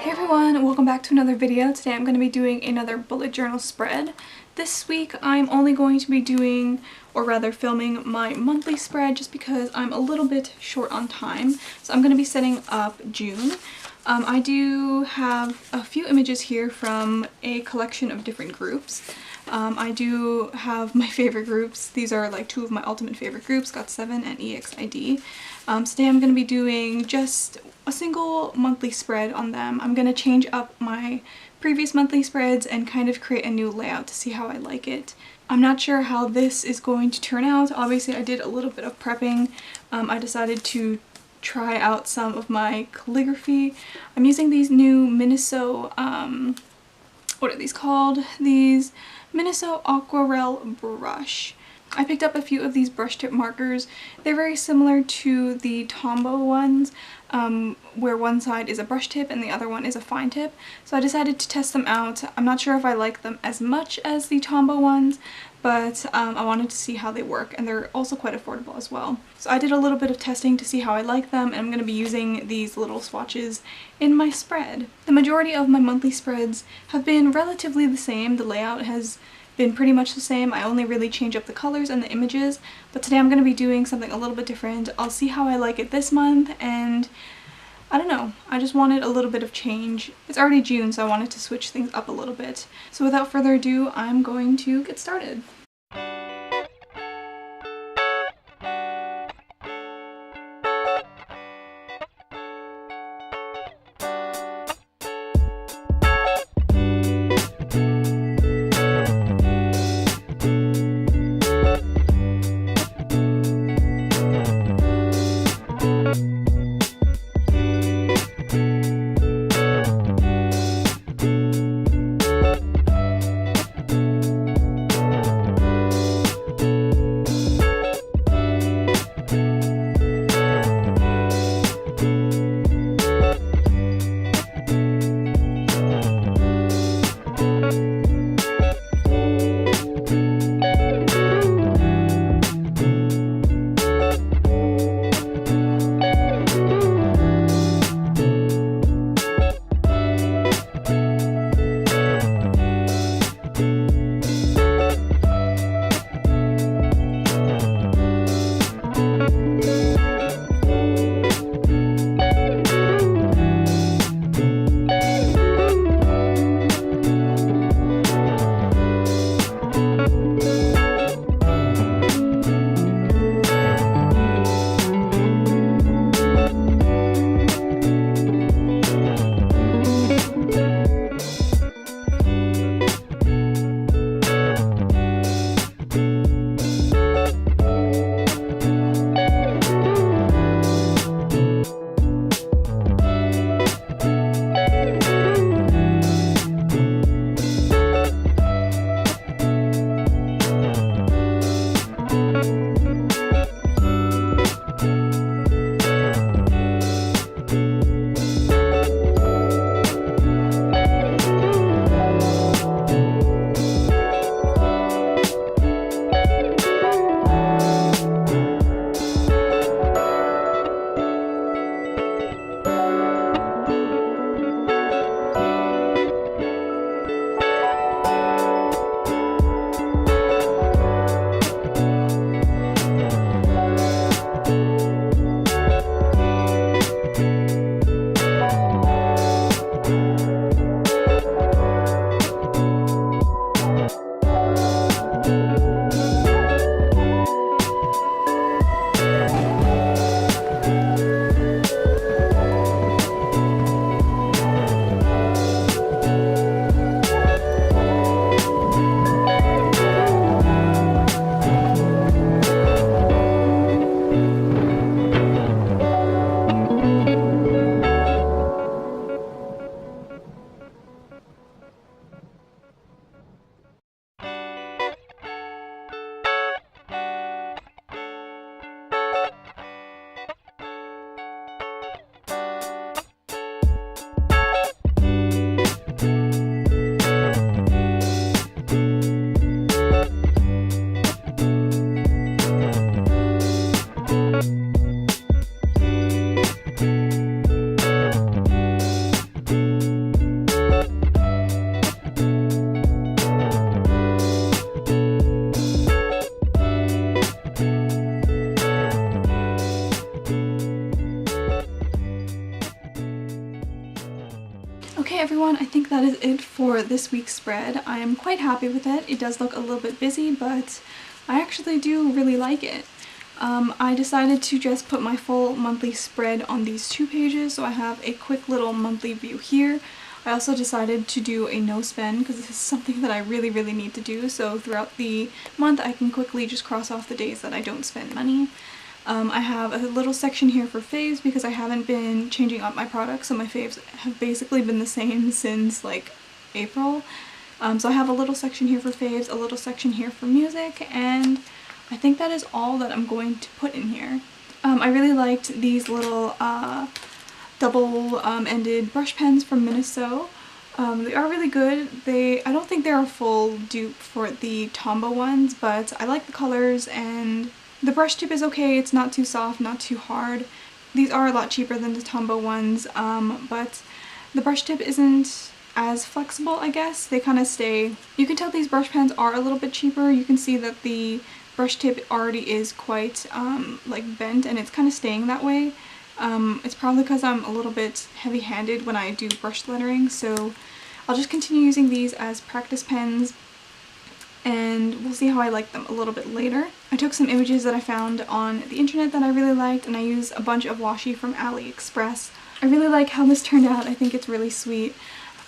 Hey everyone, welcome back to another video. Today I'm going to be doing another bullet journal spread. This week I'm only going to be doing, or rather filming, my monthly spread just because I'm a little bit short on time. So I'm going to be setting up June. I do have a few images here from a collection of different groups. I do have my favorite groups. These are like two of my ultimate favorite groups, GOT7 and EXID. Today I'm going to be doing just a single monthly spread on them. I'm going to change up my previous monthly spreads and kind of create a new layout to see how I like it. I'm not sure how this is going to turn out. Obviously I did a little bit of prepping. I decided to try out some of my calligraphy. I'm using these new Miniso, what are these called? These Miniso Aquarelle brush. I picked up a few of these brush tip markers. They're very similar to the Tombow ones, where one side is a brush tip and the other one is a fine tip. So I decided to test them out. I'm not sure if I like them as much as the Tombow ones, but I wanted to see how they work, and they're also quite affordable as well. So I did a little bit of testing to see how I like them, and I'm going to be using these little swatches in my spread. The majority of my monthly spreads have been relatively the same. The layout has been pretty much the same. I only really change up the colors and the images, but today I'm going to be doing something a little bit different. I'll see how I like it this month, and I don't know, I just wanted a little bit of change. It's already June, so I wanted to switch things up a little bit. So without further ado, I'm going to get started. everyone, I think that is it for this week's spread. I am quite happy with it. It does look a little bit busy, but I actually do really like it. I decided to just put my full monthly spread on these 2 pages, so I have a quick little monthly view here. I also decided to do a no spend because this is something that I really need to do, so throughout the month I can quickly just cross off the days that I don't spend money. I have a little section here for faves because I haven't been changing up my products, so my faves have basically been the same since like April. So I have a little section here for faves, a little section here for music, and I think that is all that I'm going to put in here. I really liked these little double-ended brush pens from Miniso. They are really good. I don't think they're a full dupe for the Tombow ones, but I like the colors and the brush tip is okay. It's not too soft, not too hard. These are a lot cheaper than the Tombow ones, but the brush tip isn't as flexible, I guess. They kind of stay. You can tell these brush pens are a little bit cheaper. You can see that the brush tip already is quite like bent, and it's kind of staying that way. It's probably because I'm a little bit heavy-handed when I do brush lettering, so I'll just continue using these as practice pens, and we'll see how I like them a little bit later. I took some images that I found on the internet that I really liked, and I used a bunch of washi from AliExpress. I really like how this turned out. I think it's really sweet.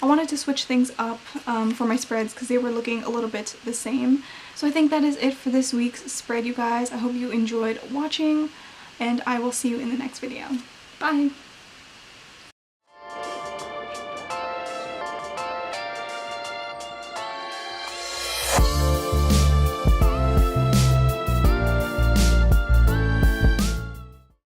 I wanted to switch things up for my spreads because they were looking a little bit the same. So I think that is it for this week's spread, you guys. I hope you enjoyed watching, and I will see you in the next video. Bye!